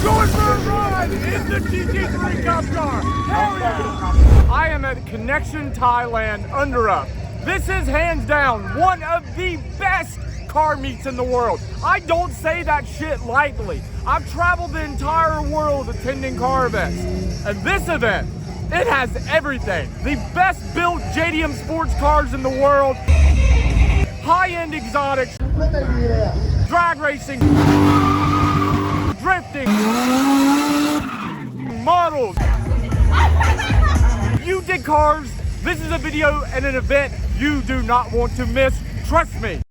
going for a ride in the GT3 Cup car. Hell yeah! I am at Connection Thailand UnderUp. This is hands down one of the best car meets in the world. I don't say that shit lightly. I've traveled the entire world attending car events. And this event, it has everything. The best built JDM sports cars in the world. High-end exotics. Drag racing. Drifting. Models. You dig cars. This is a video and an event you do not want to miss. Trust me.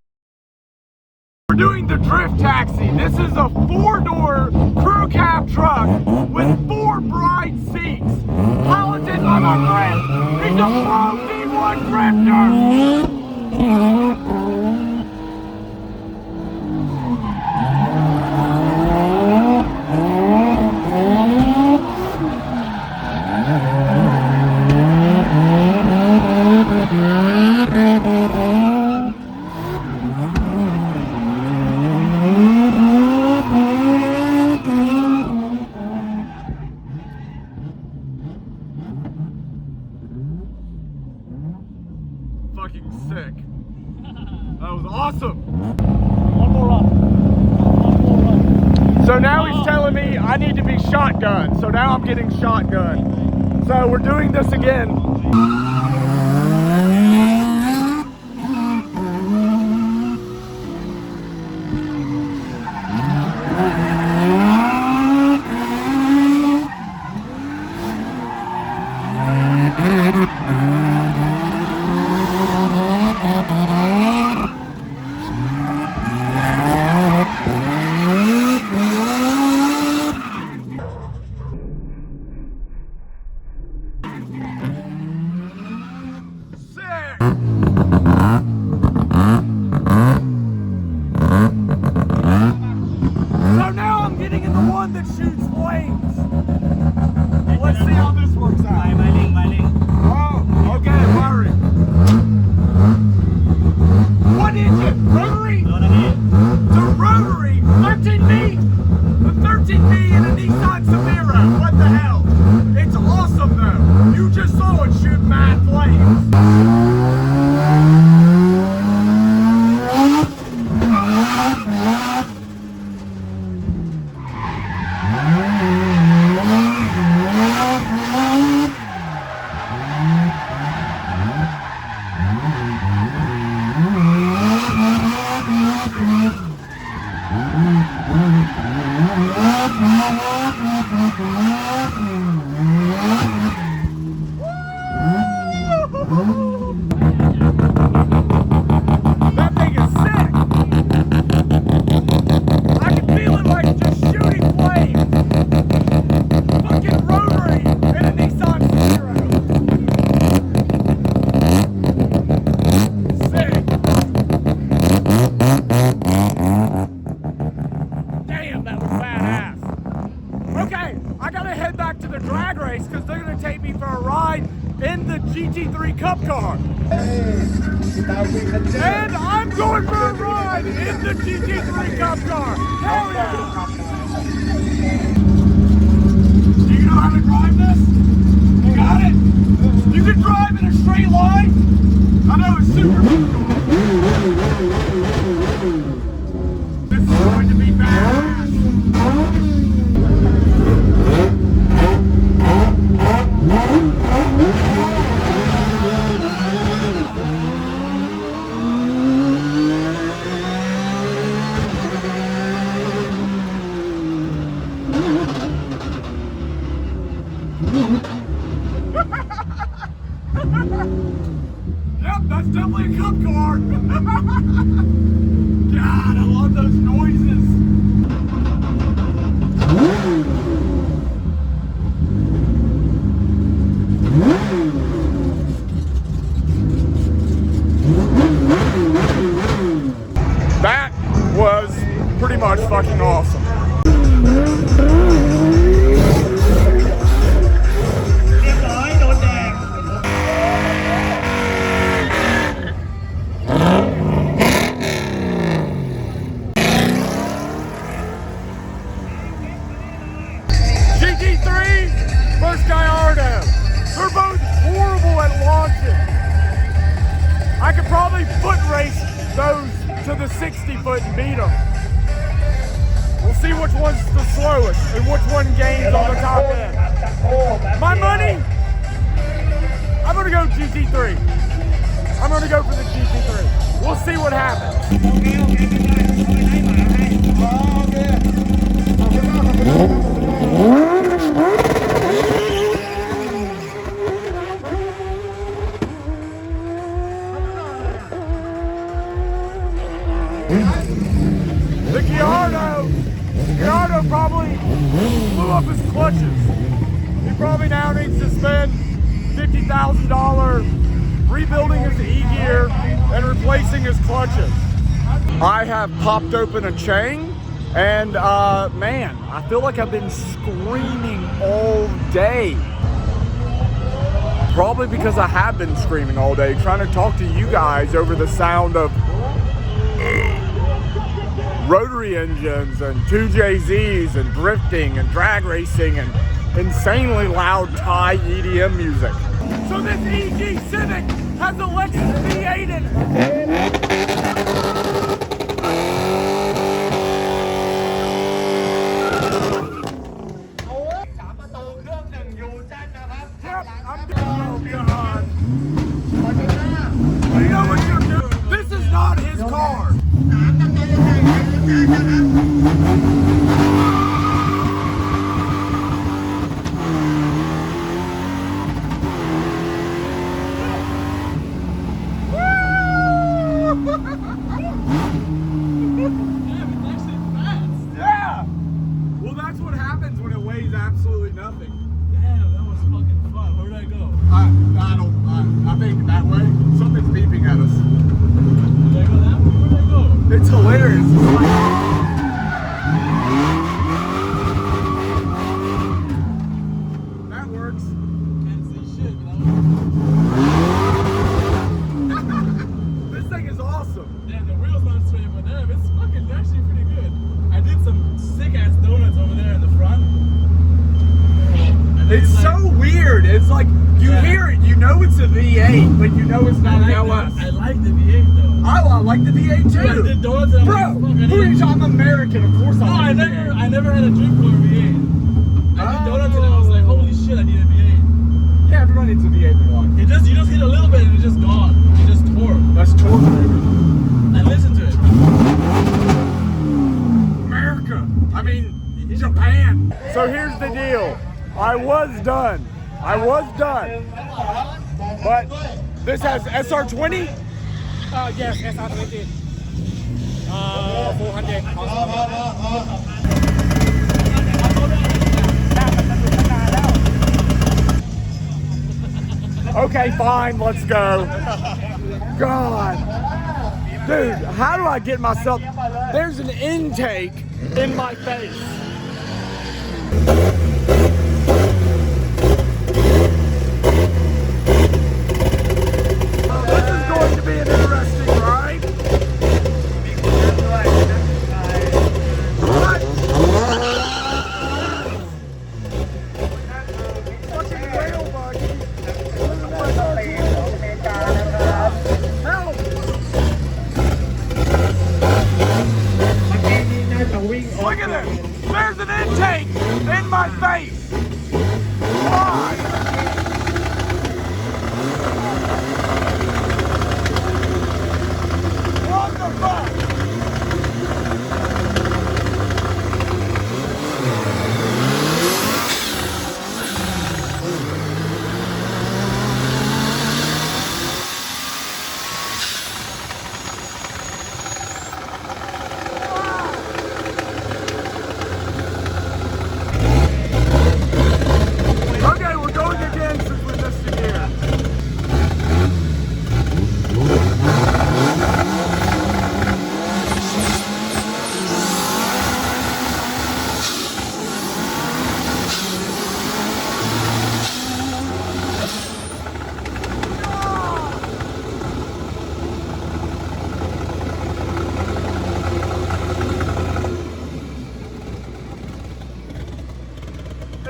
We're doing the drift taxi. This is a 4-door crew cab truck with 4 bride seats. Piloted by my friend. He's a pro D1 drifter. Fucking sick. That was awesome. One more run. So now he's telling me I need to be shotgun. So now I'm getting shotgun. So we're doing this again. So now I'm getting in the one that shoots flames. Let's see how this works out. Oh, okay, worry. What is it? Rotary? The rotary? 13B? The 13B in a Nissan Civic. What the hell? It's awesome though. You just saw it shoot mad flames. That thing is sick. I can feel it like just shooting flames. Fucking rotary in a Nissan Civic. Sick. Damn, that was badass. Okay, I gotta head back to the drag race because they're gonna take me for a ride in the GT3 Cup car. And I'm going for a ride in the GT3 Cup car. Hell yeah! Do you know how to drive this? You got it? You can drive in a straight line? I know it's super cool. This is going to be badass. Yep, that's definitely a cup car. God, I love those noises. That was pretty much fucking awesome. GT3 versus Gallardo. They're both horrible at launching. I could probably foot race those to the 60 foot and beat them. We'll see which one's the slowest and which one gains on the top end. My money, I'm gonna go GT3. I'm gonna go for the GT3. We'll see what happens. The Gallardo probably blew up his clutches. He probably now needs to spend $50,000 rebuilding his E-gear and replacing his clutches. I have popped open a chain and man, I feel like I've been screaming all day. Probably because I have been screaming all day, trying to talk to you guys over the sound of rotary engines and 2JZs and drifting and drag racing and insanely loud Thai EDM music. So this EG Civic has a Lexus V8 in it. Yep, I'm oh God. You know what you're doing? This is not his car. Yeah! Well, that's what happens when it weighs absolutely nothing. Damn, that was fucking fun. Where did I go? I think that way. Something's beeping at us. Did I go that way? Where did I go? It's hilarious. It's like... That works. Can't see shit, This thing is awesome. Damn, the wheel's not straight, but damn, it's fucking actually pretty good. I did some sick ass donuts over there in the front. It's so weird. It's like you hear it, you know it's a V8, but you know it's not an LS. I like the V8 though. I like the V8 too. I did donuts and Bro, I'm like, who are you talking? I'm American, of course I No, like the V8. I never had a dream for a V8. I did donuts and I was like, holy shit, I need a V8. Yeah, everybody needs a V8 in their life. You just hit a little bit and it's just gone. You just tore. That's torque, baby. And listen to it. America. I mean, Japan. So here's the deal. I was done. But this has SR20? Yes, SR20. 400 Okay, fine, let's go. God. Dude, how do I get myself... There's an intake in my face. This is going to be an interesting ride. What? Fucking whale buggy. Help! Look at it!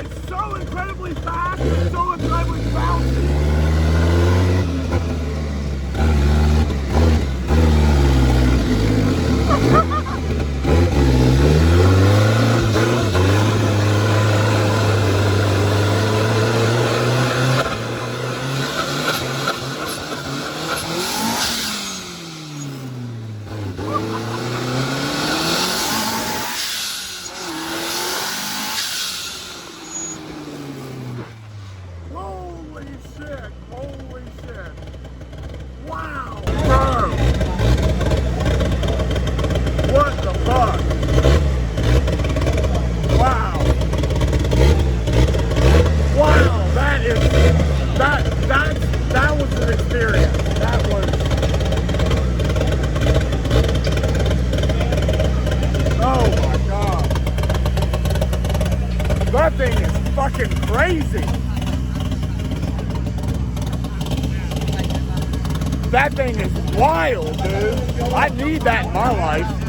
It's so incredibly fast, and so incredibly bouncy. Holy shit, holy shit. Wow. Bro. What the fuck? Wow. Wow, that was an experience. That was. Oh my god. That thing is fucking crazy. That thing is wild, dude. I need that in my life.